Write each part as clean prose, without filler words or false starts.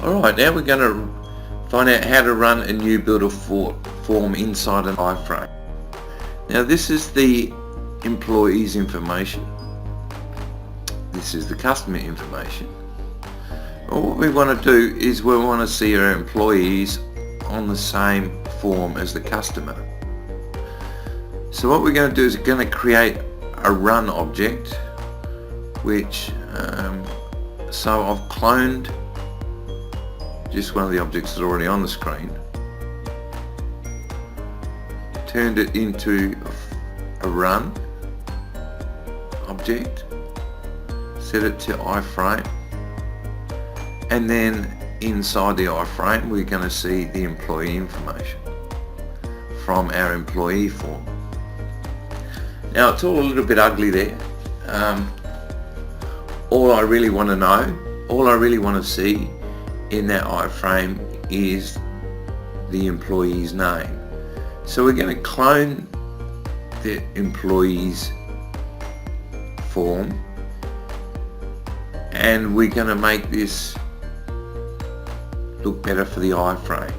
Alright, now we're going to find out how to run a nuBuilder form inside an iFrame. Now this is the employee's information. This is the customer information. Well, what we want to do is we want to see our employees on the same form as the customer. So what we're going to do is we're going to create a run object, which so I've cloned just one of the objects that's already on the screen, turned it into a run object, set it to iFrame, and then inside the iFrame we're going to see the employee information from our employee form. Now it's all a little bit ugly there. All I really want to know, all I really want to see in that iFrame is the employee's name. So we're going to clone the employee's form and we're going to make this look better for the iFrame.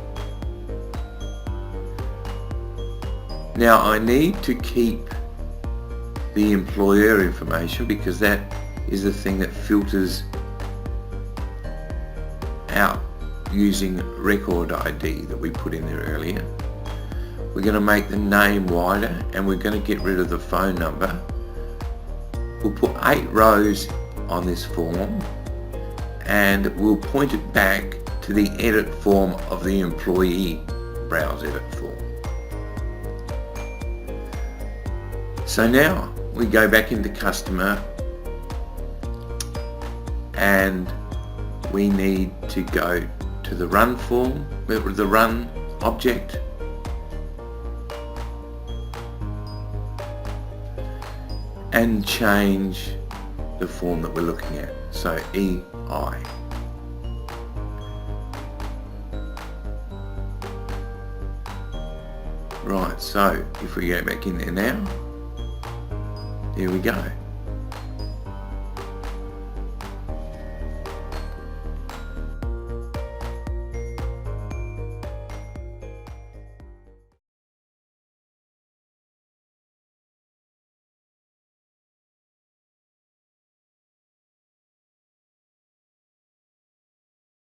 Now I need to keep the employer information because that is the thing that filters out using record ID that we put in there earlier. We're going to make the name wider and we're going to get rid of the phone number. We'll put 8 rows on this form and we'll point it back to the edit form of the employee browse edit form. So now we go back into customer and we need to go to the run form, the run object, and change the form that we're looking at, so EI. Right, so if we go back in there now, there we go.